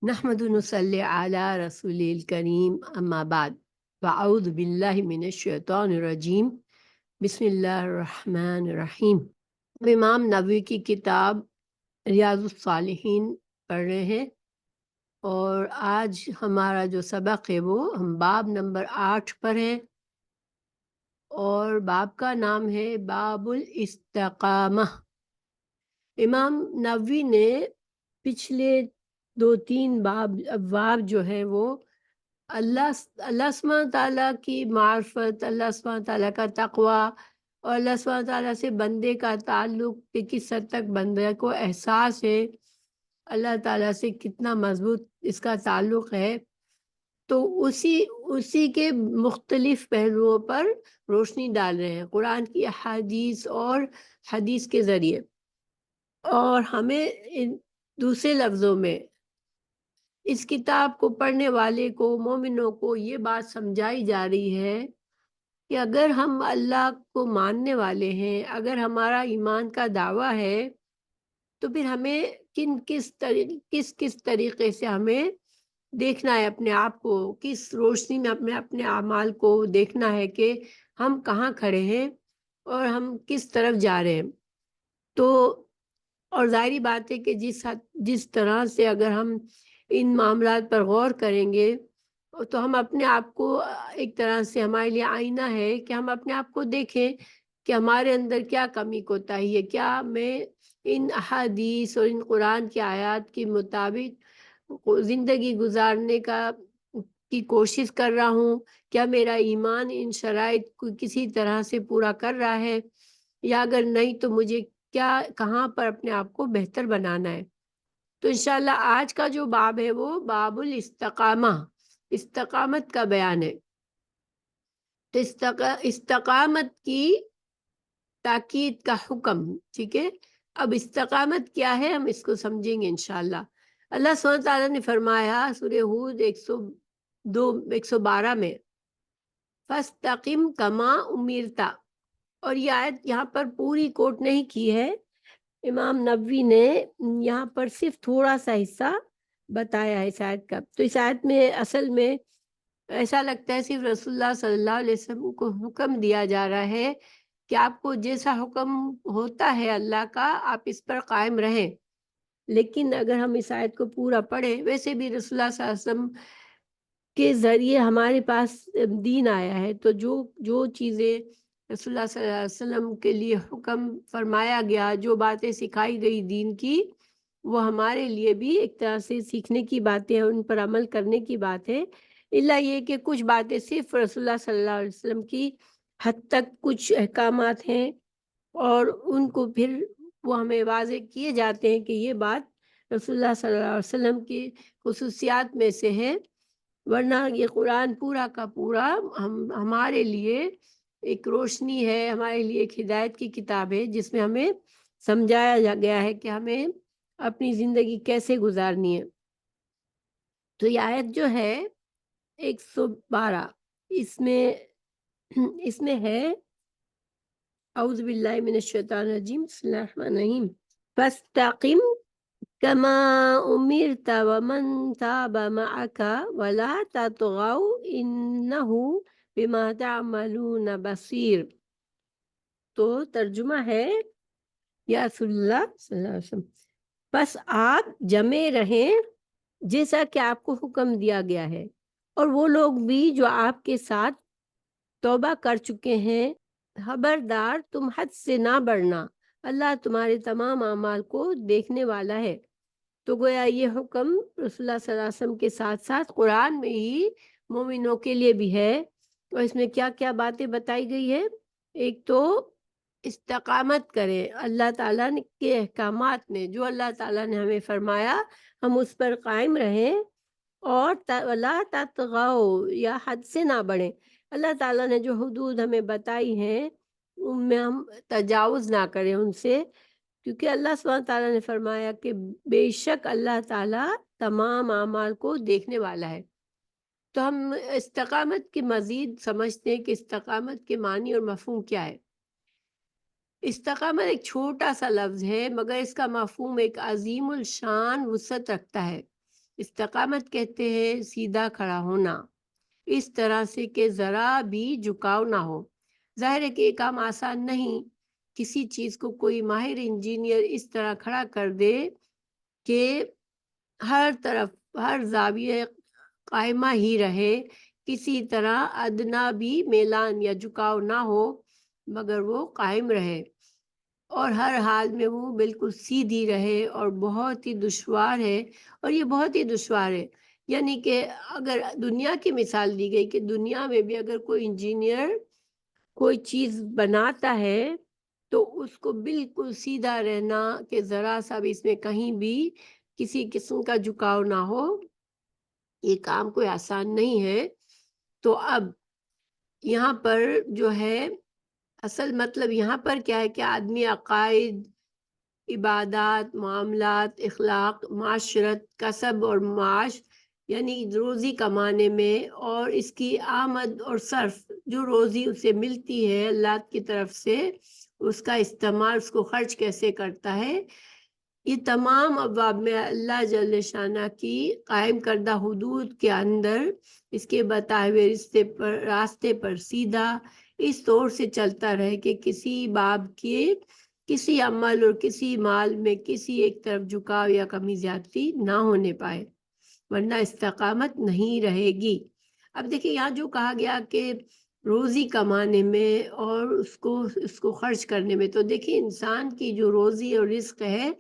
نحمد نصلی علی رسول الکریم اما بعد فاعوذ باللہ من الشیطان الرجیم بسم اللہ الرحمن الرحیم۔ امام نووی کی کتاب ریاض الصالحین پڑھ رہے ہیں اور آج ہمارا جو سبق ہے وہ ہم باب نمبر 8 پر ہیں اور باب کا نام ہے باب الاستقامہ۔ امام نووی نے پچھلے 2-3 ابواب جو ہے وہ اللہ سبحانہ تعالیٰ کی معرفت، اللہ سبحانہ تعالیٰ کا تقوی اور اللہ سبحانہ تعالیٰ سے بندے کا تعلق کہ کس حد تک بندے کو احساس ہے اللہ تعالیٰ سے کتنا مضبوط اس کا تعلق ہے، تو اسی کے مختلف پہلوؤں پر روشنی ڈال رہے ہیں قرآن کی احادیث اور حدیث کے ذریعے۔ اور ہمیں دوسرے لفظوں میں اس کتاب کو پڑھنے والے کو، مومنوں کو یہ بات سمجھائی جا رہی ہے کہ اگر ہم اللہ کو ماننے والے ہیں، اگر ہمارا ایمان کا دعویٰ ہے، تو پھر ہمیں کس طریقے سے ہمیں دیکھنا ہے اپنے آپ کو، کس روشنی میں اپنے اعمال کو دیکھنا ہے کہ ہم کہاں کھڑے ہیں اور ہم کس طرف جا رہے ہیں۔ تو اور ظاہری بات ہے کہ جس طرح سے اگر ہم ان معاملات پر غور کریں گے تو ہم اپنے آپ کو ایک طرح سے ہمارے لیے آئینہ ہے کہ ہم اپنے آپ کو دیکھیں کہ ہمارے اندر کیا کمی کوتاہی ہے، کیا میں ان احادیث اور ان قرآن کی آیات کے مطابق زندگی گزارنے کی کوشش کر رہا ہوں، کیا میرا ایمان ان شرائط کو کسی طرح سے پورا کر رہا ہے، یا اگر نہیں تو مجھے کہاں پر اپنے آپ کو بہتر بنانا ہے۔ تو انشاءاللہ آج کا جو باب ہے وہ باب الاستقامہ، استقامت کا بیان ہے۔ تو استقامت کی تاکید کا حکم، ٹھیک ہے۔ اب استقامت کیا ہے ہم اس کو سمجھیں گے انشاءاللہ۔ اللہ سبحانہ تعالیٰ نے فرمایا سورہ ہود 112 میں فَاسْتَقِمْ كَمَا أُمِرْتَ، اور یہ آیت یہاں پر پوری کوٹ نہیں کی ہے، امام نووی نے یہاں پر صرف تھوڑا سا حصہ بتایا ہے اس آیت کا۔ تو اس آیت میں اصل میں ایسا لگتا ہے صرف رسول اللہ صلی اللہ علیہ وسلم کو حکم دیا جا رہا ہے کہ آپ کو جیسا حکم ہوتا ہے اللہ کا آپ اس پر قائم رہیں، لیکن اگر ہم اس آیت کو پورا پڑھیں، ویسے بھی رسول اللہ صلی اللہ علیہ وسلم کے ذریعے ہمارے پاس دین آیا ہے، تو جو چیزیں رسول اللہ صلی اللہ علیہ وسلم کے لیے حکم فرمایا گیا، جو باتیں سکھائی گئی دین کی، وہ ہمارے لیے بھی ایک طرح سے سیکھنے کی باتیں ہیں، ان پر عمل کرنے کی بات ہے۔ الا یہ کہ کچھ باتیں صرف رسول اللہ صلی اللہ علیہ وسلم کی حد تک کچھ احکامات ہیں اور ان کو پھر وہ ہمیں واضح کیے جاتے ہیں کہ یہ بات رسول اللہ صلی اللہ علیہ وسلم کی خصوصیات میں سے ہے، ورنہ یہ قرآن پورا کا پورا ہمارے لیے ایک روشنی ہے، ہمارے لیے ایک ہدایت کی کتاب ہے جس میں ہمیں سمجھایا گیا ہے کہ ہمیں اپنی زندگی کیسے گزارنی ہے۔ تو یہ آیت جو ہے 112 اس میں ہے اعوذ باللہ من الشیطان الرجیم، بسم اللہ الرحمن الرحیم، فاستقم کما امرت ومن تاب معک ولا تطغوا انہ بما تعملون بصیر۔ تو ترجمہ ہے یا رسول اللہ صلی اللہ علیہ وسلم، بس آپ جمے رہیں جیسا کہ آپ کو حکم دیا گیا ہے، اور وہ لوگ بھی جو آپ کے ساتھ توبہ کر چکے ہیں، خبردار تم حد سے نہ بڑھنا، اللہ تمہارے تمام اعمال کو دیکھنے والا ہے۔ تو گویا یہ حکم رسول اللہ صلی اللہ علیہ وسلم کے ساتھ ساتھ قرآن میں ہی مومنوں کے لیے بھی ہے، اور اس میں کیا کیا باتیں بتائی گئی ہے۔ ایک تو استقامت کریں اللہ تعالیٰ کے احکامات میں، جو اللہ تعالیٰ نے ہمیں فرمایا ہم اس پر قائم رہیں، اور وَلَا تَطْغَوْا، یا حد سے نہ بڑھیں، اللہ تعالیٰ نے جو حدود ہمیں بتائی ہیں ان میں ہم تجاوز نہ کریں ان سے، کیونکہ اللہ سبحانہ تعالیٰ نے فرمایا کہ بے شک اللہ تعالیٰ تمام اعمال کو دیکھنے والا ہے۔ تو ہم استقامت کی مزید سمجھتے ہیں کہ استقامت کے معنی اور مفہوم کیا ہے۔ استقامت ایک چھوٹا سا لفظ ہے مگر اس کا مفہوم ایک عظیم الشان وسعت رکھتا ہے۔ استقامت کہتے ہیں سیدھا کھڑا ہونا، اس طرح سے کہ ذرا بھی جھکاؤ نہ ہو۔ ظاہر ہے کہ یہ کام آسان نہیں، کسی چیز کو کوئی ماہر انجینئر اس طرح کھڑا کر دے کہ ہر طرف ہر زاویہ قائمہ ہی رہے، کسی طرح ادنا بھی میلان یا جھکاؤ نہ ہو مگر وہ قائم رہے، اور ہر حال میں وہ بالکل سیدھی رہے، اور بہت ہی دشوار ہے، اور یہ بہت ہی دشوار ہے۔ یعنی کہ اگر دنیا کی مثال دی گئی کہ دنیا میں بھی اگر کوئی انجینئر کوئی چیز بناتا ہے تو اس کو بالکل سیدھا رہنا کہ ذرا سا بھی اس میں کہیں بھی کسی قسم کا جھکاؤ نہ ہو، یہ کام کوئی آسان نہیں ہے۔ تو اب یہاں پر جو ہے اصل مطلب یہاں پر کیا ہے کہ آدمی عقائد، عبادات، معاملات، اخلاق، معاشرت، کسب اور معاش، یعنی روزی کمانے میں اور اس کی آمد اور صرف جو روزی اسے ملتی ہے اللہ کی طرف سے، اس کا استعمال، اس کو خرچ کیسے کرتا ہے، یہ تمام ابواب میں اللہ جل شانہ کی قائم کردہ حدود کے اندر اس کے بتائے ہوئے راستے پر سیدھا اس طور سے چلتا رہے کہ کسی باب کے کسی عمل اور کسی مال میں کسی ایک طرف جھکاؤ یا کمی زیادتی نہ ہونے پائے، ورنہ استقامت نہیں رہے گی۔ اب دیکھیں یہاں جو کہا گیا کہ روزی کمانے میں اور اس کو خرچ کرنے میں، تو دیکھیں انسان کی جو روزی اور رزق ہے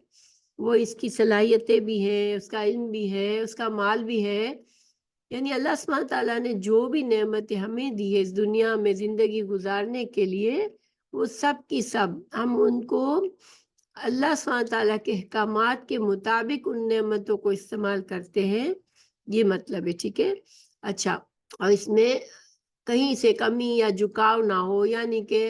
وہ اس کی صلاحیتیں بھی ہیں، اس کا علم بھی ہے، اس کا مال بھی ہے، یعنی اللہ سبحانہ تعالیٰ نے جو بھی نعمتیں ہمیں دی ہے اس دنیا میں زندگی گزارنے کے لیے، وہ سب کی سب ہم ان کو اللہ سبحانہ تعالیٰ کے احکامات کے مطابق ان نعمتوں کو استعمال کرتے ہیں، یہ مطلب ہے، ٹھیک ہے۔ اچھا، اور اس میں کہیں سے کمی یا جھکاؤ نہ ہو، یعنی کہ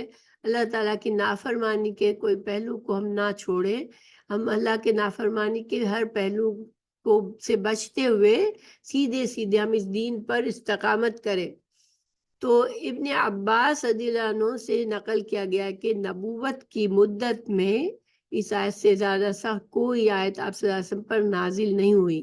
اللہ تعالیٰ کی نافرمانی کے کوئی پہلو کو ہم نہ چھوڑیں، ہم اللہ کے نافرمانی کے ہر پہلو کو سے بچتے ہوئے سیدھے سیدھے ہم اس دین پر استقامت کریں۔ تو ابن عباس رضی اللہ عنہ سے نقل کیا گیا کہ نبوت کی مدت میں اس آیت سے زیادہ سخت کوئی آیت آپ صلی اللہ علیہ وسلم پر نازل نہیں ہوئی۔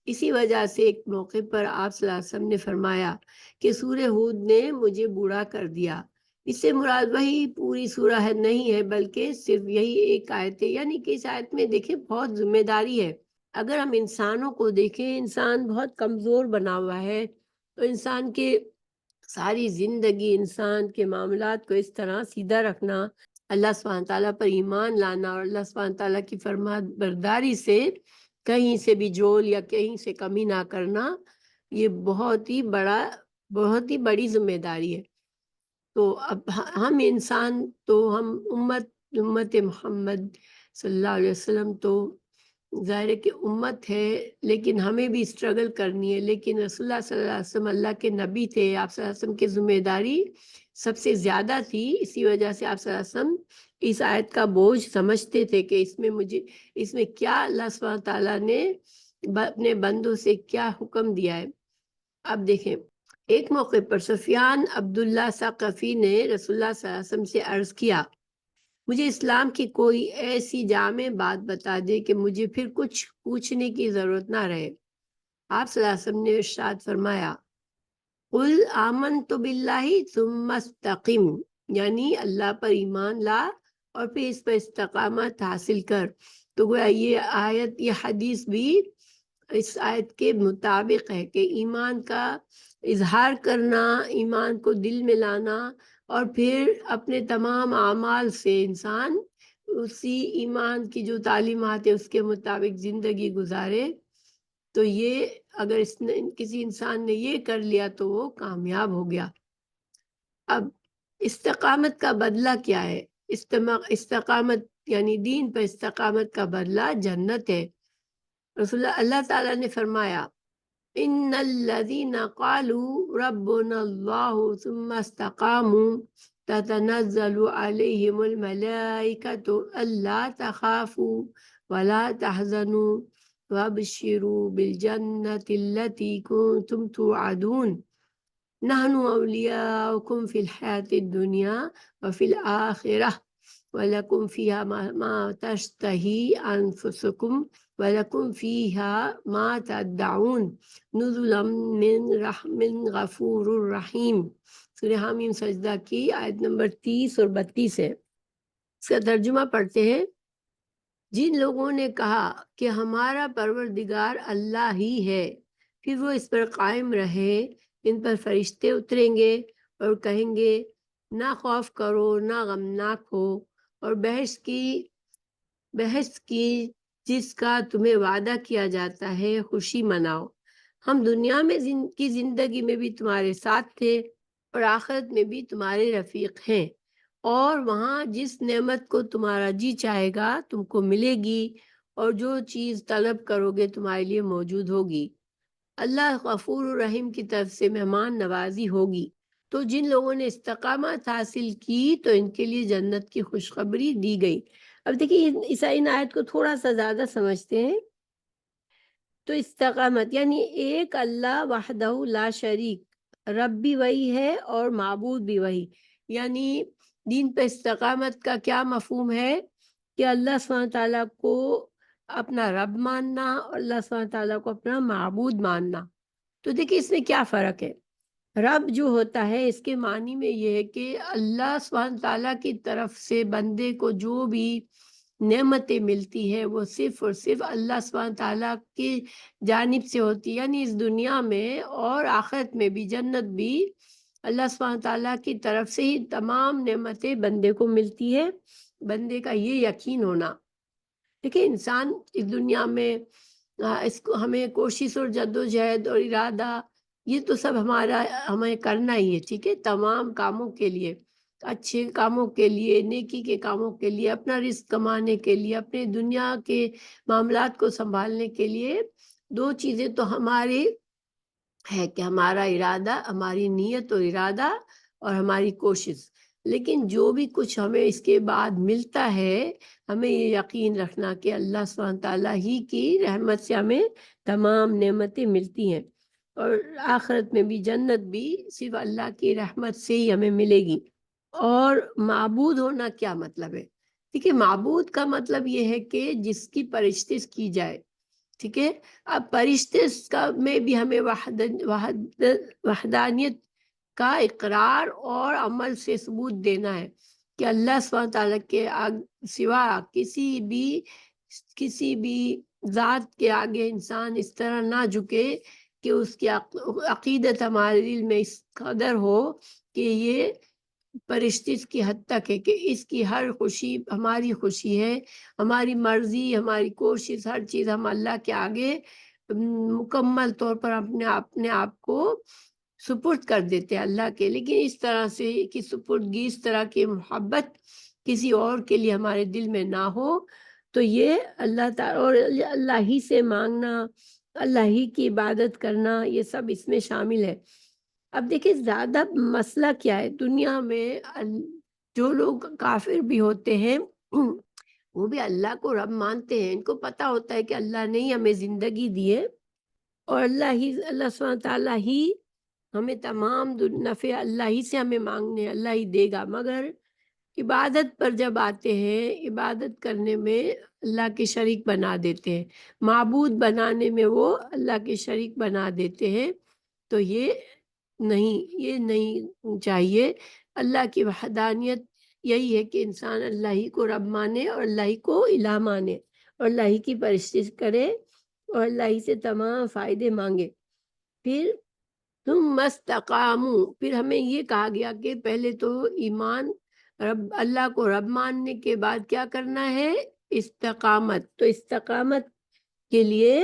اسی وجہ سے ایک موقع پر آپ صلی اللہ علیہ وسلم نے فرمایا کہ سورہ ہود نے مجھے بوڑھا کر دیا۔ اس سے مراد وہی پوری سورہ ہے نہیں ہے، بلکہ صرف یہی ایک آیت ہے، یعنی کہ اس آیت میں دیکھیں بہت ذمہ داری ہے۔ اگر ہم انسانوں کو دیکھیں، انسان بہت کمزور بنا ہوا ہے، تو انسان کے ساری زندگی انسان کے معاملات کو اس طرح سیدھا رکھنا، اللہ سبحانہ تعالیٰ پر ایمان لانا اور اللہ سبحانہ تعالیٰ کی فرما برداری سے کہیں سے بھی جول یا کہیں سے کمی نہ کرنا، یہ بہت ہی بڑی ذمہ داری ہے۔ تو اب ہم انسان تو ہم امت محمد صلی اللہ علیہ وسلم تو ظاہر ہے کہ امت ہے، لیکن ہمیں بھی اسٹرگل کرنی ہے، لیکن رسول اللہ صلی اللہ علیہ وسلم اللہ کے نبی تھے، آپ صلی اللہ علیہ وسلم کی ذمہ داری سب سے زیادہ تھی، اسی وجہ سے آپ صلی اللہ علیہ وسلم اس آیت کا بوجھ سمجھتے تھے کہ اس میں کیا اللہ سبحانہ تعالیٰ نے اپنے بندوں سے کیا حکم دیا ہے۔ اب دیکھیں ایک موقع پر سفیان عبداللہ ثقفی نے رسول اللہ صلی اللہ علیہ وسلم سے عرض کیا، مجھے اسلام کی کوئی ایسی جامع بات بتا دے کہ مجھے پھر کچھ پوچھنے کی ضرورت نہ رہے۔ آپ صلی اللہ علیہ وسلم نے ارشاد فرمایا، قل آمنت باللہ ثم استقم، یعنی اللہ پر ایمان لا اور پھر اس پر استقامت حاصل کر۔ تو گویا یہ آیت، یہ حدیث بھی اس آیت کے مطابق ہے کہ ایمان کا اظہار کرنا، ایمان کو دل میں لانا، اور پھر اپنے تمام اعمال سے انسان اسی ایمان کی جو تعلیمات ہے اس کے مطابق زندگی گزارے، تو یہ اگر کسی انسان نے یہ کر لیا تو وہ کامیاب ہو گیا۔ اب استقامت کا بدلہ کیا ہے؟ استقامت یعنی دین پر استقامت کا بدلہ جنت ہے۔ رسول اللہ تعالیٰ نے فرمایا، ان الذين قالوا ربنا الله ثم استقاموا تتنزل عليهم الملائكة ألا تخافوا ولا تحزنوا وابشروا بالجنة التي كنتم توعدون نحن أولياؤكم في الحياة الدنيا وفي الآخرة ولكم فيها ما تشتهي أنفسكم وَلَكُمْ فِيهَا مَا تَدَّعُونَ نُزُلًا مِّن غَفُورٍ رَحِيمٍ۔ سورہ حامیم سجدہ کی آیت نمبر 30 اور 32 ہے۔ اس کا ترجمہ پڑھتے ہیں۔ جن لوگوں نے کہا کہ ہمارا پروردگار اللہ ہی ہے، پھر وہ اس پر قائم رہے، ان پر فرشتے اتریں گے اور کہیں گے نہ خوف کرو نہ غمناک ہو، اور بحث کی جس کا تمہیں وعدہ کیا جاتا ہے خوشی مناؤ۔ ہم دنیا میں کی زندگی میں بھی تمہارے ساتھ تھے اور آخرت میں بھی تمہارے رفیق ہیں، اور وہاں جس نعمت کو تمہارا جی چاہے گا تم کو ملے گی، اور جو چیز طلب کرو گے تمہارے لیے موجود ہوگی۔ اللہ غفور الرحیم کی طرف سے مہمان نوازی ہوگی۔ تو جن لوگوں نے استقامت حاصل کی تو ان کے لیے جنت کی خوشخبری دی گئی۔ اب دیکھیے ان آیت کو تھوڑا سا زیادہ سمجھتے ہیں تو استقامت یعنی ایک اللہ وحدہ لا شریک، رب بھی وہی ہے اور معبود بھی وہی، یعنی دین پہ استقامت کا کیا مفہوم ہے کہ اللہ سبحانہ تعالیٰ کو اپنا رب ماننا اور اللہ سبحانہ تعالیٰ کو اپنا معبود ماننا۔ تو دیکھیں اس میں کیا فرق ہے۔ رب جو ہوتا ہے اس کے معنی میں یہ ہے کہ اللہ سبحانہ تعالیٰ کی طرف سے بندے کو جو بھی نعمتیں ملتی ہے وہ صرف اور صرف اللہ سبحانہ تعالیٰ کی جانب سے ہوتی ہے، یعنی اس دنیا میں اور آخرت میں بھی، جنت بھی اللہ سبحانہ تعالیٰ کی طرف سے ہی تمام نعمتیں بندے کو ملتی ہے۔ بندے کا یہ یقین ہونا، دیکھیں انسان اس دنیا میں اس کو ہمیں کوشش اور جدوجہد اور ارادہ یہ تو سب ہمیں کرنا ہی ہے، ٹھیک ہے، تمام کاموں کے لیے، اچھے کاموں کے لیے، نیکی کے کاموں کے لیے، اپنا رزق کمانے کے لیے، اپنے دنیا کے معاملات کو سنبھالنے کے لیے دو چیزیں تو ہماری ہے کہ ہمارا ارادہ، ہماری نیت اور ارادہ اور ہماری کوشش۔ لیکن جو بھی کچھ ہمیں اس کے بعد ملتا ہے ہمیں یہ یقین رکھنا کہ اللہ سبحانہ تعالیٰ ہی کی رحمت سے ہمیں تمام نعمتیں ملتی ہیں، اور آخرت میں بھی جنت بھی صرف اللہ کی رحمت سے ہی ہمیں ملے گی۔ اور معبود ہونا کیا مطلب ہے؟ دیکھیے معبود کا مطلب یہ ہے کہ جس کی پرستش کی جائے، ٹھیک ہے۔ اب پرستش کا میں بھی ہمیں وحدانیت کا اقرار اور عمل سے ثبوت دینا ہے کہ اللہ سبحانہ تعالیٰ کے سوا کسی بھی ذات کے آگے انسان اس طرح نہ جھکے کہ اس کی عقیدت ہمارے دل میں اس قدر ہو کہ یہ پرستش کی حد تک ہے کہ اس کی ہر خوشی ہماری خوشی ہے، ہماری مرضی، ہماری کوشش، ہر چیز ہم اللہ کے آگے مکمل طور پر اپنے آپ کو سپرد کر دیتے ہیں اللہ کے۔ لیکن اس طرح سے کہ سپردگی، اس طرح کی محبت کسی اور کے لیے ہمارے دل میں نہ ہو، تو یہ اللہ تعالیٰ اور اللہ ہی سے مانگنا، اللہ ہی کی عبادت کرنا، یہ سب اس میں شامل ہے۔ اب دیکھیں زیادہ مسئلہ کیا ہے دنیا میں، جو لوگ کافر بھی ہوتے ہیں وہ بھی اللہ کو رب مانتے ہیں، ان کو پتہ ہوتا ہے کہ اللہ نے ہی ہمیں زندگی دی ہے اور اللہ سبحانہ تعالیٰ ہی ہمیں تمام نفع اللہ ہی سے ہمیں مانگنے، اللہ ہی دے گا، مگر عبادت پر جب آتے ہیں عبادت کرنے میں اللہ کے شریک بنا دیتے ہیں، معبود بنانے میں وہ اللہ کے شریک بنا دیتے ہیں۔ تو یہ نہیں چاہیے۔ اللہ کی وحدانیت یہی ہے کہ انسان اللہ ہی کو رب مانے اور اللہ ہی کو الہ مانے اور اللہ ہی کی پرستش کرے اور اللہ ہی سے تمام فائدے مانگے۔ پھر تم مستقامو، پھر ہمیں یہ کہا گیا کہ پہلے تو ایمان اللہ کو رب ماننے کے بعد کیا کرنا ہے؟ استقامت۔ تو استقامت کے لیے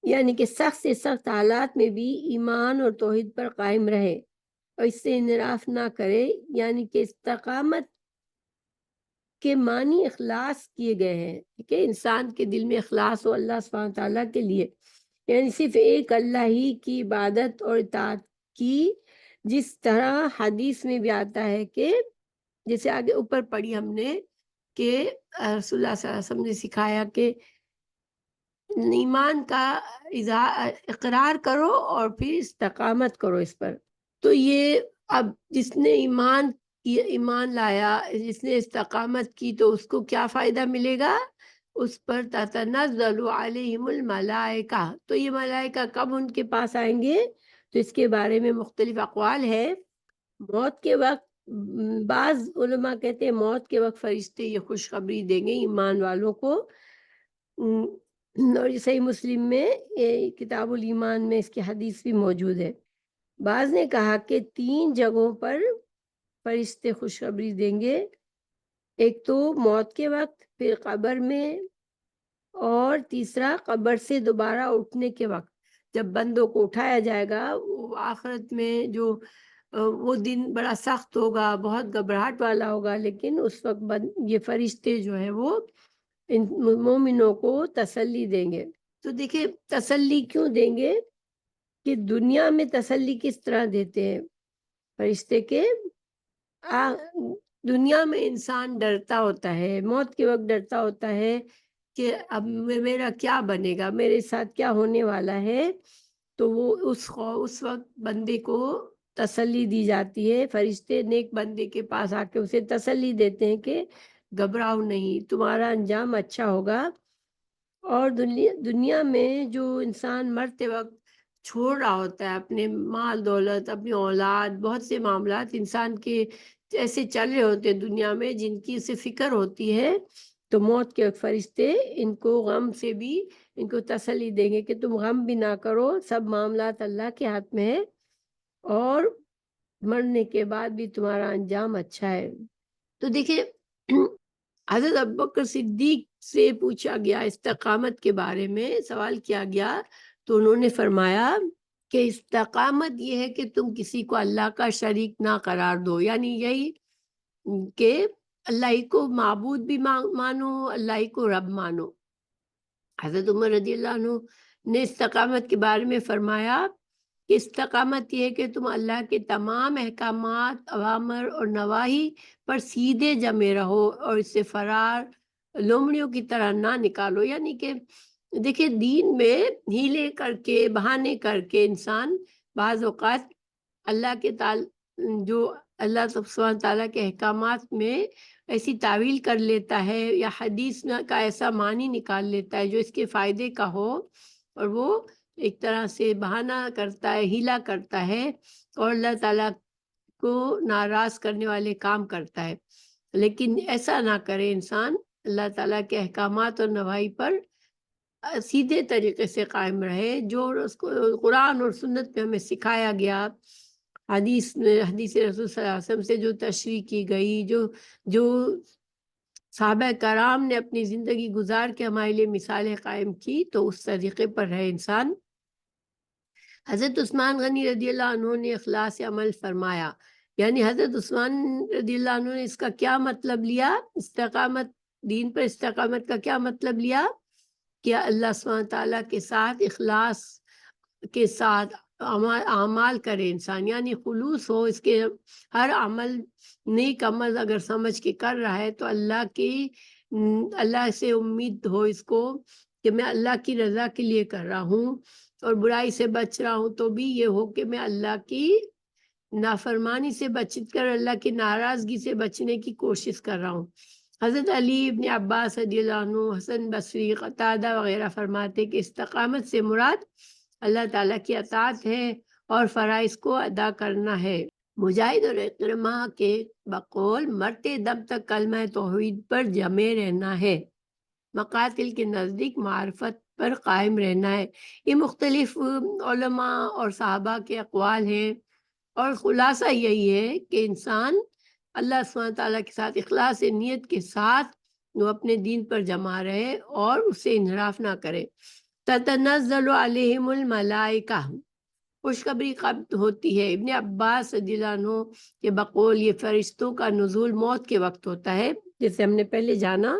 یعنی کہ سخت سے سخت حالات میں بھی ایمان اور توحید پر قائم رہے اور اس سے انحراف نہ کرے، یعنی کہ استقامت کے معنی اخلاص کیے گئے ہیں، ٹھیک ہے، انسان کے دل میں اخلاص ہو اللہ سبحانہ تعالیٰ کے لیے، یعنی صرف ایک اللہ ہی کی عبادت اور اطاعت کی، جس طرح حدیث میں بھی آتا ہے کہ جیسے آگے اوپر پڑھی ہم نے کہ رسول اللہ صلی اللہ علیہ وسلم نے سکھایا کہ ایمان کا اقرار کرو اور پھر استقامت کرو اس پر۔ تو یہ اب جس نے ایمان لایا، جس نے استقامت کی، تو اس کو کیا فائدہ ملے گا؟ اس پر تتنزل علیہم الملائکہ، تو یہ ملائکہ کب ان کے پاس آئیں گے؟ تو اس کے بارے میں مختلف اقوال ہے۔ موت کے وقت بعض علماء کہتے ہیں موت کے وقت فرشتے یہ خوشخبری دیں گے ایمان والوں کو، اور یہ صحیح مسلم میں کتاب الایمان میں اس کی حدیث بھی موجود ہے۔ بعض نے کہا کہ 3 جگہوں پر فرشتے خوشخبری دیں گے، ایک تو موت کے وقت، پھر قبر میں، اور تیسرا قبر سے دوبارہ اٹھنے کے وقت، جب بندوں کو اٹھایا جائے گا۔ آخرت میں جو وہ دن بڑا سخت ہوگا، بہت گھبراہٹ والا ہوگا، لیکن اس وقت یہ فرشتے جو ہیں وہ ان مومنوں کو تسلی دیں گے۔ تو دیکھیں تسلی کیوں دیں گے کہ دنیا میں تسلی کس طرح دیتے ہیں فرشتے کے؟ دنیا میں انسان ڈرتا ہوتا ہے، موت کے وقت ڈرتا ہوتا ہے کہ اب میرا کیا بنے گا، میرے ساتھ کیا ہونے والا ہے۔ تو وہ اس وقت بندے کو تسلی دی جاتی ہے، فرشتے نیک بندے کے پاس آ کے اسے تسلی دیتے ہیں کہ گھبراؤ نہیں، تمہارا انجام اچھا ہوگا۔ اور دنیا میں جو انسان مرتے وقت چھوڑ رہا ہوتا ہے، اپنے مال دولت، اپنی اولاد، بہت سے معاملات انسان کے ایسے چل رہے ہوتے ہیں دنیا میں جن کی اسے فکر ہوتی ہے، تو موت کے فرشتے ان کو غم سے بھی ان کو تسلی دیں گے کہ تم غم بھی نہ کرو، سب معاملات اللہ کے ہاتھ میں ہے، اور مرنے کے بعد بھی تمہارا انجام اچھا ہے۔ تو دیکھیں حضرت ابوبکر صدیق سے پوچھا گیا استقامت کے بارے میں، سوال کیا گیا، تو انہوں نے فرمایا کہ استقامت یہ ہے کہ تم کسی کو اللہ کا شریک نہ قرار دو، یعنی یہی کہ اللہ ہی کو معبود بھی مانو، اللہ ہی کو رب مانو۔ حضرت عمر رضی اللہ عنہ نے استقامت کے بارے میں فرمایا کہ استقامت یہ ہے کہ تم اللہ کے تمام احکامات، اوامر اور نواہی پر سیدھے جمے رہو اور اس سے فرار لومڑیوں کی طرح نہ نکالو۔ یعنی کہ دیکھیں دین میں ہیلے کر کے، بہانے کر کے انسان بعض اوقات اللہ کے جو اللہ سبحانہ تعالیٰ کے احکامات میں ایسی تعویل کر لیتا ہے، یا حدیث کا ایسا معنی نکال لیتا ہے جو اس کے فائدے کا ہو، اور وہ ایک طرح سے بہانہ کرتا ہے، ہیلا کرتا ہے، اور اللہ تعالیٰ کو ناراض کرنے والے کام کرتا ہے۔ لیکن ایسا نہ کرے انسان، اللہ تعالیٰ کے احکامات اور نواہی پر سیدھے طریقے سے قائم رہے، جو اس کو قرآن اور سنت میں ہمیں سکھایا گیا، حدیث رسول صلی اللہ علیہ وسلم سے جو تشریح کی گئی، جو صحابہ کرام نے اپنی زندگی گزار کے ہمارے لیے مثالیں قائم کی، تو اس طریقے پر رہے انسان۔ حضرت عثمان غنی رضی اللہ عنہ نے اخلاص عمل فرمایا، یعنی حضرت عثمان رضی اللہ عنہ نے اس کا کیا مطلب لیا؟ استقامت، دین پر استقامت کا کیا مطلب لیا؟ کہ اللہ سبحانہ تعالیٰ کے ساتھ اخلاص کے ساتھ اعمال کرے انسان، یعنی خلوص ہو اس کے، ہر عمل نیک عمل اگر سمجھ کے کر رہا ہے تو اللہ سے امید ہو اس کو کہ میں اللہ کی رضا کے لیے کر رہا ہوں، اور برائی سے بچ رہا ہوں تو بھی یہ ہو کہ میں اللہ کی نافرمانی سے بچ کر اللہ کی ناراضگی سے بچنے کی کوشش کر رہا ہوں۔ حضرت علی ابن عباس رضی اللہ عنہ، حسن بصری، قتادہ وغیرہ فرماتے کہ استقامت سے مراد اللہ تعالیٰ کی اطاعت ہے اور فرائض کو ادا کرنا ہے۔ مجاہد اور اکرمہ کے بقول مرتے دم تک کلمہ توحید پر جمے رہنا ہے، مقاتل کے نزدیک معرفت پر قائم رہنا ہے۔ یہ مختلف علماء اور صحابہ کے اقوال ہیں، اور خلاصہ یہی ہے کہ انسان اللہ سبحانہ تعالیٰ کے ساتھ اخلاص نیت کے ساتھ وہ اپنے دین پر جمع رہے اور اس سے انحراف نہ کرے۔ تتنزل علیہم الملائکہ، خوشخبری کب ہوتی ہے؟ ابن عباس رضی اللہ عنہ کے بقول یہ فرشتوں کا نزول موت کے وقت ہوتا ہے، جیسے ہم نے پہلے جانا۔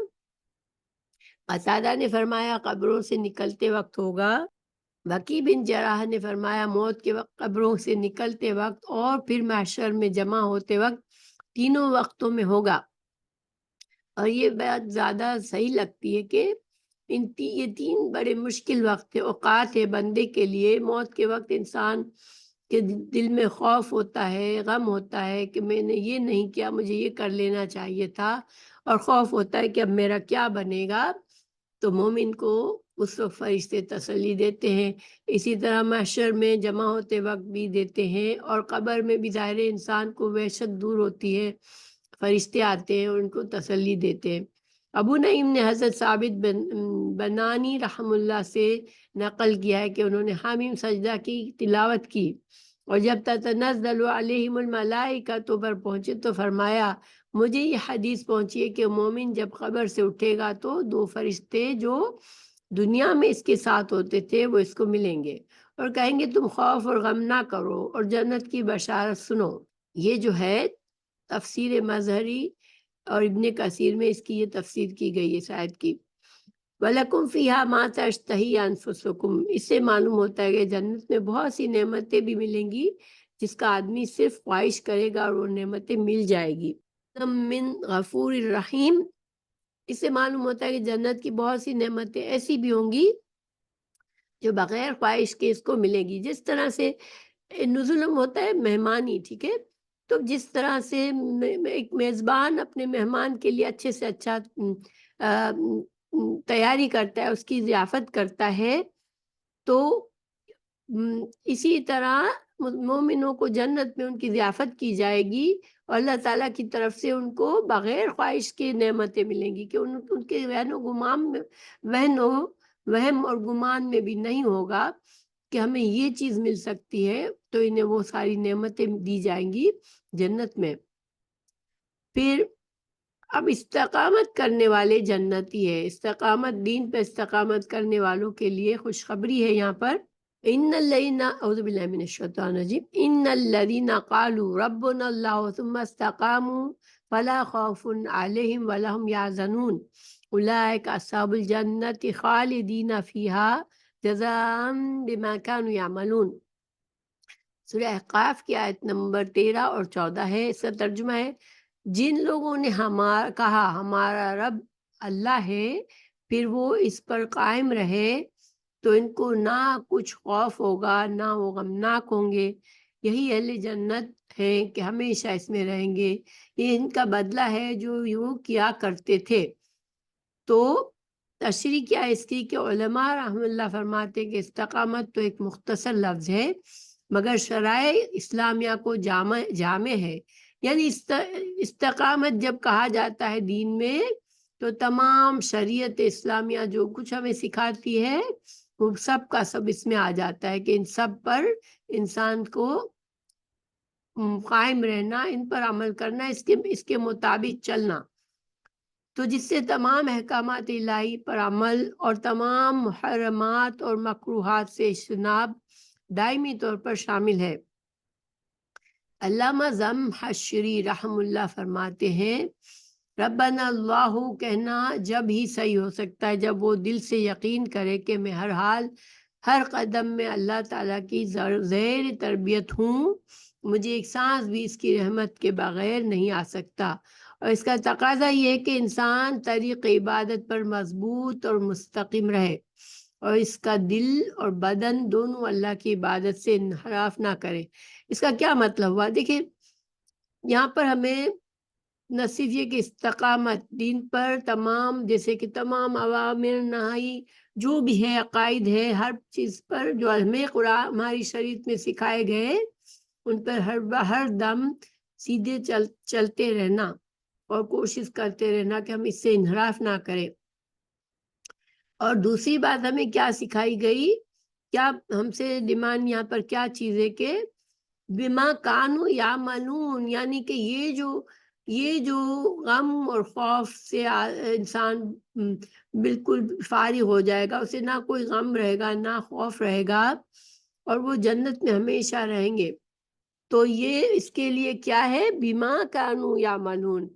قتادہ نے فرمایا قبروں سے نکلتے وقت ہوگا، وکی بن جراح نے فرمایا موت کے وقت، قبروں سے نکلتے وقت، اور پھر محشر میں جمع ہوتے وقت، تینوں وقتوں میں ہوگا۔ اور یہ بات زیادہ صحیح لگتی ہے کہ یہ 3 بڑے مشکل وقت اوقات ہے بندے کے لیے۔ موت کے وقت انسان کے دل میں خوف ہوتا ہے، غم ہوتا ہے کہ میں نے یہ نہیں کیا، مجھے یہ کر لینا چاہیے تھا، اور خوف ہوتا ہے کہ اب میرا کیا بنے گا۔ تو مومن کو اس وقت فرشتے تسلی دیتے ہیں. اسی طرح محشر میں جمع ہوتے وقت بھی دیتے ہیں، اور قبر میں بھی ظاہر انسان کو وحشت دور ہوتی ہے، فرشتے آتے ہیں اور ان کو تسلی دیتے ہیں. ابو نعیم نے حضرت ثابت بنانی رحم اللہ سے نقل کیا ہے کہ انہوں نے حامیم سجدہ کی تلاوت کی، اور جب تتنزل علیہم الملائکہ تو پر پہنچے تو فرمایا مجھے یہ حدیث پہنچی ہے کہ مومن جب قبر سے اٹھے گا تو 2 فرشتے جو دنیا میں اس کے ساتھ ہوتے تھے وہ اس کو ملیں گے اور کہیں گے تم خوف اور غم نہ کرو اور جنت کی بشارت سنو. یہ جو ہے تفسیر مظہری اور ابن کثیر میں اس کی یہ تفسیر کی گئی ہے اس آیت کی. وَلَكُمْ فِيهَا مَا تَشْتَهِي أَنفُسُكُمْ، اس سے معلوم ہوتا ہے کہ جنت میں بہت سی نعمتیں بھی ملیں گی جس کا آدمی صرف خواہش کرے گا اور وہ نعمتیں مل جائے گی. من غفور الرحیم، اس سے معلوم ہوتا ہے کہ جنت کی بہت سی نعمتیں ایسی بھی ہوں گی جو بغیر خواہش کے اس کو ملے گی. جس طرح سے نزولم ہوتا ہے مہمانی، ٹھیک ہے، تو جس طرح سے ایک میزبان اپنے مہمان کے لیے اچھے سے اچھا تیاری کرتا ہے، اس کی ضیافت کرتا ہے، تو اسی طرح مومنوں کو جنت میں ان کی ضیافت کی جائے گی اور اللہ تعالیٰ کی طرف سے ان کو بغیر خواہش کی نعمتیں ملیں گی کہ ان کے وہم اور گمان میں بھی نہیں ہوگا کہ ہمیں یہ چیز مل سکتی ہے، تو انہیں وہ ساری نعمتیں دی جائیں گی جنت میں. پھر اب استقامت کرنے والے جنتی ہے. استقامت، دین پہ استقامت کرنے والوں کے لیے خوشخبری ہے یہاں پر. ان الذین، اعوذ باللہ من الشیطان الرجیم، ان الذین قالوا ربنا اللہ ثم استقاموا فلا خوف علیہم ولا هم یحزنون اولئک اصحاب الجنۃ خالدین فیہا جزاء بما کانوا یعملون. سورہ احقاف کی آیت نمبر 13 اور 14 ہے. اس کا ترجمہ ہے جن لوگوں نے کہا ہمارا رب اللہ ہے، پھر وہ اس پر قائم رہے تو ان کو نہ کچھ خوف ہوگا، نہ وہ غمناک ہوں گے. یہی اہل جنت ہیں کہ ہمیشہ اس میں رہیں گے. یہ ان کا بدلہ ہے جو وہ کیا کرتے تھے. تو تشریح کیا اس کی کہ علماء رحم اللہ فرماتے کہ استقامت تو ایک مختصر لفظ ہے مگر شرائع اسلامیہ کو جامع ہے. یعنی استقامت جب کہا جاتا ہے دین میں تو تمام شریعت اسلامیہ جو کچھ ہمیں سکھاتی ہے وہ سب کا سب اس میں آ جاتا ہے کہ ان سب پر انسان کو قائم رہنا، ان پر عمل کرنا، اس کے مطابق چلنا. تو جس سے تمام احکامات الہی پر عمل اور تمام محرمات اور مکروہات سے اجتناب دائمی طور پر شامل ہے. علامہ زمخشری رحم اللہ فرماتے ہیں ربنا اللہ کہنا جب ہی صحیح ہو سکتا ہے جب وہ دل سے یقین کرے کہ میں ہر حال ہر قدم میں اللہ تعالیٰ کی زیر تربیت ہوں، مجھے ایک سانس بھی اس کی رحمت کے بغیر نہیں آ سکتا. اور اس کا تقاضا یہ ہے کہ انسان طریق عبادت پر مضبوط اور مستقیم رہے اور اس کا دل اور بدن دونوں اللہ کی عبادت سے انحراف نہ کرے. اس کا کیا مطلب ہوا؟ دیکھیں یہاں پر ہمیں نہ صرف یہ کہ استقامت دین پر تمام، جیسے کہ تمام اوامر نہی جو بھی ہے عقائد ہے، ہر چیز پر جو ہمیں قرآن ہماری شریعت میں سکھائے گئے ان پر ہر دم سیدھے چلتے رہنا اور کوشش کرتے رہنا کہ ہم اس سے انحراف نہ کریں. اور دوسری بات ہمیں کیا سکھائی گئی، کیا ہم سے ڈیمانڈ یہاں پر کیا چیز ہے کہ بما کانوا یعملون، یعنی کہ یہ جو غم اور خوف سے انسان بالکل فارغ ہو جائے گا، اسے نہ کوئی غم رہے گا نہ خوف رہے گا اور وہ جنت میں ہمیشہ رہیں گے. تو یہ اس کے لیے کیا ہے بما کانوا یعملون.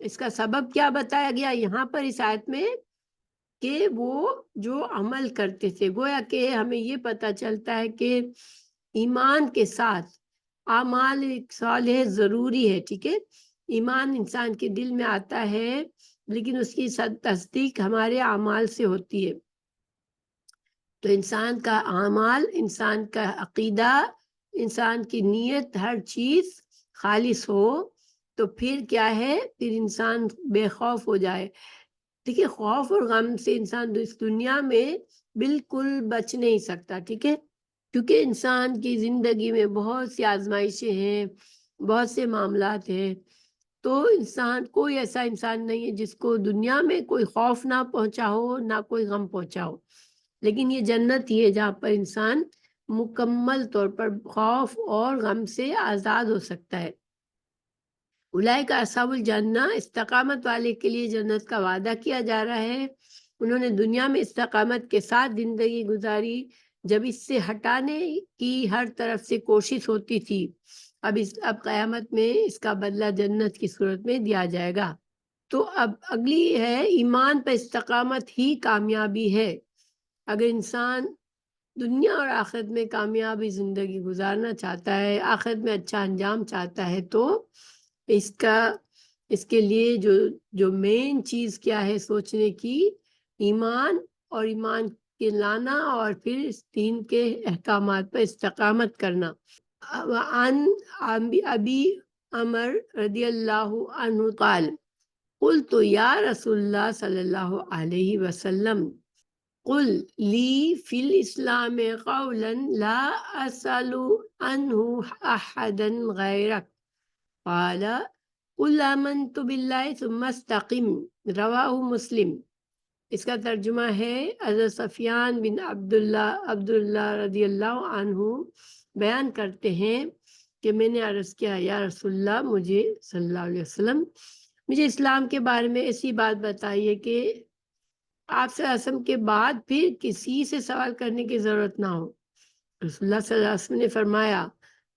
اس کا سبب کیا بتایا گیا یہاں پر اس آیت میں کہ وہ جو عمل کرتے تھے. گویا کہ ہمیں یہ پتہ چلتا ہے کہ ایمان کے ساتھ اعمال صالح ضروری ہے، ٹھیک ہے. ایمان انسان کے دل میں آتا ہے لیکن اس کی تصدیق ہمارے اعمال سے ہوتی ہے. تو انسان کا اعمال، انسان کا عقیدہ، انسان کی نیت، ہر چیز خالص ہو تو پھر کیا ہے، پھر انسان بے خوف ہو جائے. دیکھیے خوف اور غم سے انسان اس دنیا میں بالکل بچ نہیں سکتا، ٹھیک ہے، کیونکہ انسان کی زندگی میں بہت سی آزمائشیں ہیں، بہت سے معاملات ہیں، تو کوئی ایسا انسان نہیں ہے جس کو دنیا میں کوئی خوف نہ پہنچا ہو، نہ کوئی غم پہنچا ہو، لیکن یہ جنت ہی ہے جہاں پر انسان مکمل طور پر خوف اور غم سے آزاد ہو سکتا ہے۔ اولئک اصحاب الجنہ، استقامت والے کے لیے جنت کا وعدہ کیا جا رہا ہے۔ انہوں نے دنیا میں استقامت کے ساتھ زندگی گزاری، جب اس سے ہٹانے کی ہر طرف سے کوشش ہوتی تھی، اب قیامت میں اس کا بدلہ جنت کی صورت میں دیا جائے گا۔ تو اب اگلی ہے ایمان پر استقامت ہی کامیابی ہے۔ اگر انسان دنیا اور آخرت میں کامیابی زندگی گزارنا چاہتا ہے، آخرت میں اچھا انجام چاہتا ہے، تو اس کے لیے جو مین چیز کیا ہے سوچنے کی، ایمان اور ایمان کے لانا اور پھر اس دین کے احکامات پر استقامت کرنا۔ عن ابی عمر رضی اللہ عنہ قال قلت یا رسول اللہ صلی اللہ علیہ وسلم قل لی فی الاسلام قولا لا اسأل عنہ احدا غیرک قال قل آمنت باللہ ثم استقم، رواہ مسلم۔ اس کا ترجمہ ہے، حضرت سفیان بن عبداللہ رضی اللہ عنہ بیان کرتے ہیں کہ میں نے عرض کیا، یا رسول اللہ، مجھے صلی اللہ علیہ وسلم، مجھے اسلام کے بارے میں ایسی بات بتائیے کہ آپ صلی اللہ علیہ وسلم کے بعد پھر کسی سے سوال کرنے کی ضرورت نہ ہو۔ رسول اللہ صلی اللہ علیہ وسلم نے فرمایا،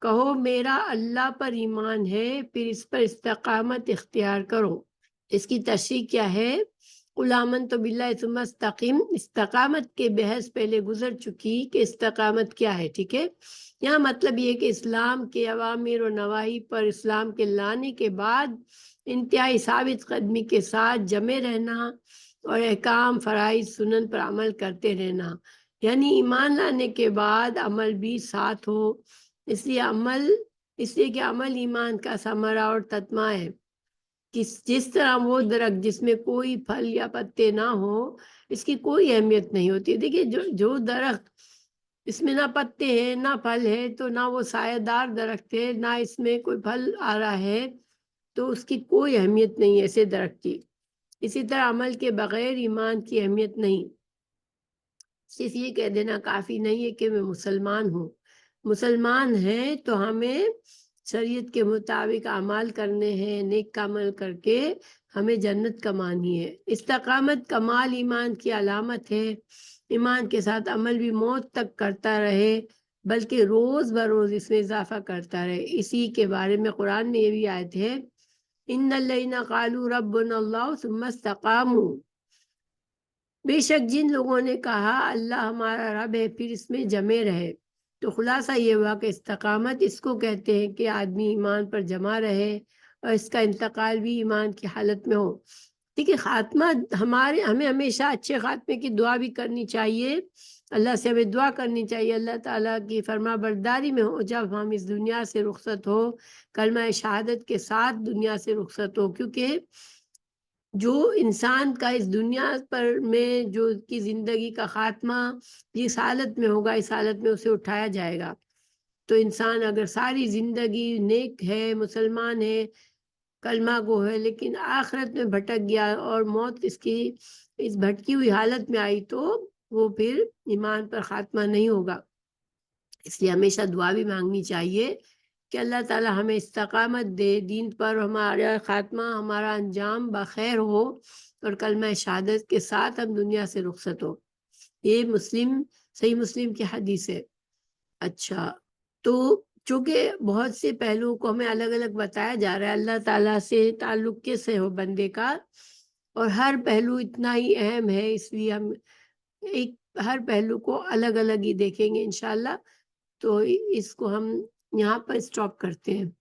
کہو میرا اللہ پر ایمان ہے، پھر اس پر استقامت اختیار کرو۔ اس کی تشریح کیا ہے؟ قل آمنت باللہ ثم استقم، استقامت کے بحث پہلے گزر چکی کہ استقامت کیا ہے، ٹھیک ہے۔ یہاں مطلب یہ کہ اسلام کے اوامر و نواہی پر اسلام کے لانے کے بعد انتہائی ثابت قدمی کے ساتھ جمے رہنا اور احکام، فرائض، سنن پر عمل کرتے رہنا، یعنی ایمان لانے کے بعد عمل بھی ساتھ ہو، اس لیے کہ عمل ایمان کا ثمرہ اور تتمہ ہے۔ جس طرح وہ درخت جس میں کوئی پھل یا پتے نہ ہو، اس کی کوئی اہمیت نہیں ہوتی۔ دیکھیے جو درخت اس میں نہ پتے ہیں نہ پھل ہے، تو نہ وہ سایہ دار درخت ہے، نہ اس میں کوئی پھل آ رہا ہے، تو اس کی کوئی اہمیت نہیں ہے ایسے درخت کی۔ اسی طرح عمل کے بغیر ایمان کی اہمیت نہیں۔ صرف یہ کہہ دینا کافی نہیں ہے کہ میں مسلمان ہوں۔ مسلمان ہیں تو ہمیں شریعت کے مطابق اعمال کرنے ہیں، نیک عمل کر کے ہمیں جنت کمانی ہے۔ استقامت کمال ایمان کی علامت ہے۔ ایمان کے ساتھ عمل بھی موت تک کرتا رہے، بلکہ روز بروز اس میں اضافہ کرتا رہے۔ اسی کے بارے میں قرآن میں یہ بھی آیت ہے، ان الذین قالوا ربنا اللہ ثم استقاموا، بے شک جن لوگوں نے کہا اللہ ہمارا رب ہے، پھر اس میں جمے رہے۔ تو خلاصہ یہ ہوا کہ استقامت اس کو کہتے ہیں کہ آدمی ایمان پر جمع رہے اور اس کا انتقال بھی ایمان کی حالت میں ہو۔ دیکھیے خاتمہ ہمیں ہمیشہ اچھے خاتمے کی دعا بھی کرنی چاہیے، اللہ سے ہمیں دعا کرنی چاہیے اللہ تعالیٰ کی فرما برداری میں ہو جب ہم اس دنیا سے رخصت ہو، کلمہ شہادت کے ساتھ دنیا سے رخصت ہو، کیونکہ جو انسان کا اس دنیا پر میں جو کی زندگی کا خاتمہ جس حالت میں ہوگا، اس حالت میں اسے اٹھایا جائے گا۔ تو انسان اگر ساری زندگی نیک ہے، مسلمان ہے، کلمہ گو ہے، لیکن آخرت میں بھٹک گیا اور موت اس کی اس بھٹکی ہوئی حالت میں آئی، تو وہ پھر ایمان پر خاتمہ نہیں ہوگا۔ اس لیے ہمیشہ دعا بھی مانگنی چاہیے کہ اللہ تعالی ہمیں استقامت دے دین پر، ہمارا خاتمہ، ہمارا انجام بخیر ہو اور کلمہ شہادت کے ساتھ ہم دنیا سے رخصت ہو۔ یہ صحیح مسلم کی حدیث ہے۔ اچھا، تو چونکہ بہت سے پہلوؤں کو ہمیں الگ الگ بتایا جا رہا ہے، اللہ تعالیٰ سے تعلق کیسے ہو بندے کا، اور ہر پہلو اتنا ہی اہم ہے، اس لیے ہم ہر پہلو کو الگ الگ ہی دیکھیں گے انشاءاللہ۔ تو اس کو ہم یہاں پر اسٹاپ کرتے ہیں۔